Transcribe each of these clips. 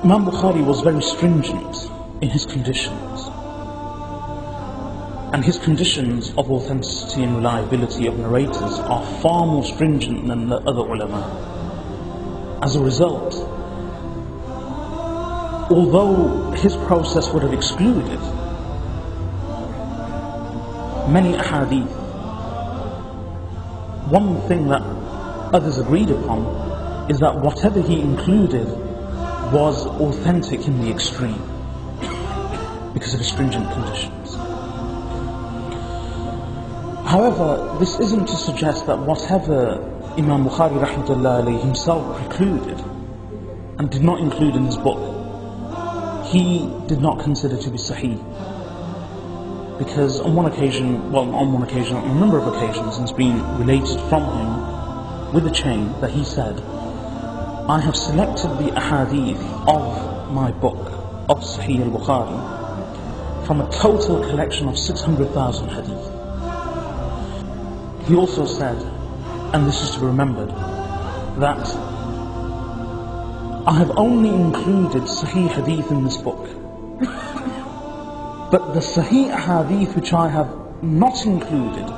Imam Bukhari was very stringent in his conditions, and his conditions of authenticity and reliability of narrators are far more stringent than the other ulama. As a result, although his process would have excluded many ahadith, one thing that others agreed upon is that whatever he included was authentic in the extreme because of his stringent conditions. However, this isn't to suggest that whatever Imam Bukhari rahmatullah alayhi himself precluded and did not include in his book, he did not consider to be Sahih. Because on a number of occasions, it's been related from him with a chain that he said, I have selected the ahadith of my book of Sahih al-Bukhari from a total collection of 600,000 hadith. He also said, and this is to be remembered, that I have only included Sahih hadith in this book, but the Sahih hadith which I have not included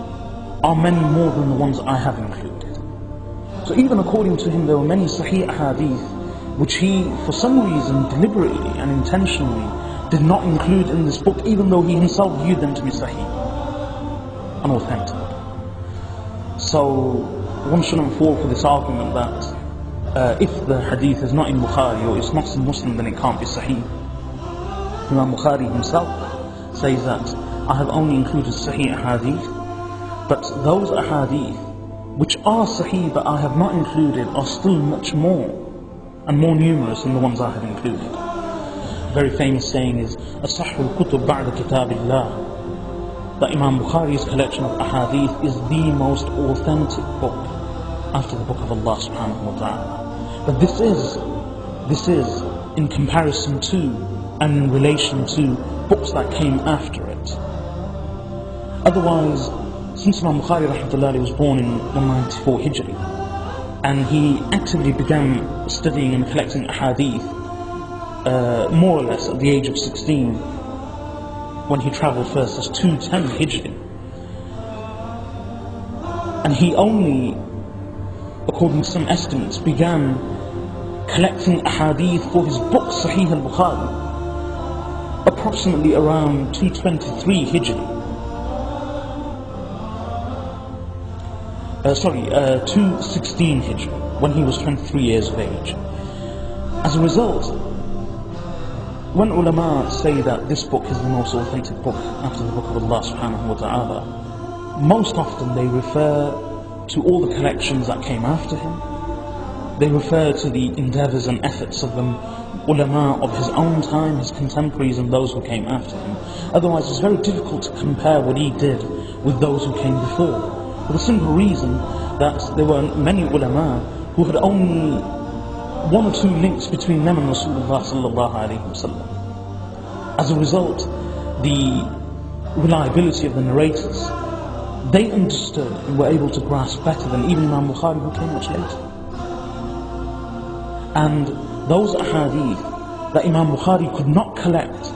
are many more than the ones I have included. So even according to him, there were many Sahih hadith which he, for some reason, deliberately and intentionally did not include in this book, even though he himself viewed them to be Sahih, unauthentic. So one shouldn't fall for this argument that if the hadith is not in Bukhari or it's not in Muslim, then it can't be Sahih. Imam Bukhari himself says that I have only included Sahih ahadith, but those ahadith which are Sahih but I have not included are still much more and more numerous than the ones I have included. A very famous saying is Asahhu al-kutub ba'da kitabillah, that Imam Bukhari's collection of ahadith is the most authentic book after the book of Allah subhanahu wa ta'ala. But this is in comparison to and in relation to books that came after it. Otherwise, since Imam Bukhari rahmatullahi was born in 194 Hijri, and he actively began studying and collecting ahadith more or less at the age of 16, when he travelled first as 210 Hijri, and he only, according to some estimates, began collecting ahadith for his book Sahih al-Bukhari approximately around 223 Hijri. 216 Hijri, when he was 23 years of age. As a result, when ulama say that this book is the most authentic book after the book of Allah subhanahu wa ta'ala, most often they refer to all the collections that came after him. They refer to the endeavours and efforts of the ulama of his own time, his contemporaries, and those who came after him. Otherwise, it's very difficult to compare what he did with those who came before, for the simple reason that there were many ulama who had only one or two links between them and Rasulullah sallallahu alayhi wasallam. As a result, the reliability of the narrators, they understood and were able to grasp better than even Imam Bukhari, who came much later. And those ahadith that Imam Bukhari could not collect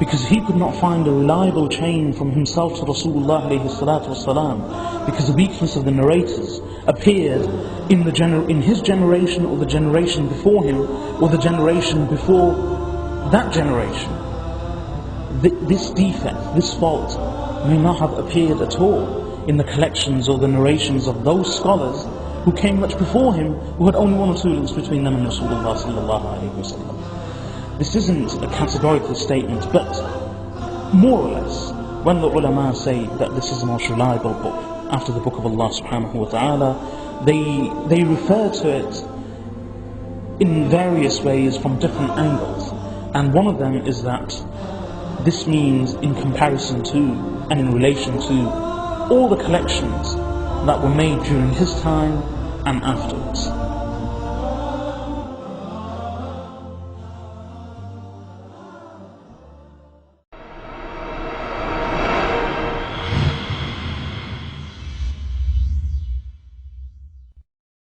because he could not find a reliable chain from himself to Rasulullah alayhi salatu wasalam, because the weakness of the narrators appeared in his generation, or the generation before him, or the generation before that generation. This defect, this fault, may not have appeared at all in the collections or the narrations of those scholars who came much before him, who had only one or two links between them and Rasulullah sallallahu alayhi wasallam. This isn't a categorical statement, but more or less, when the ulama say that this is the most reliable book after the book of Allah subhanahu wa ta'ala, they refer to it in various ways from different angles. And one of them is that this means in comparison to and in relation to all the collections that were made during his time and afterwards.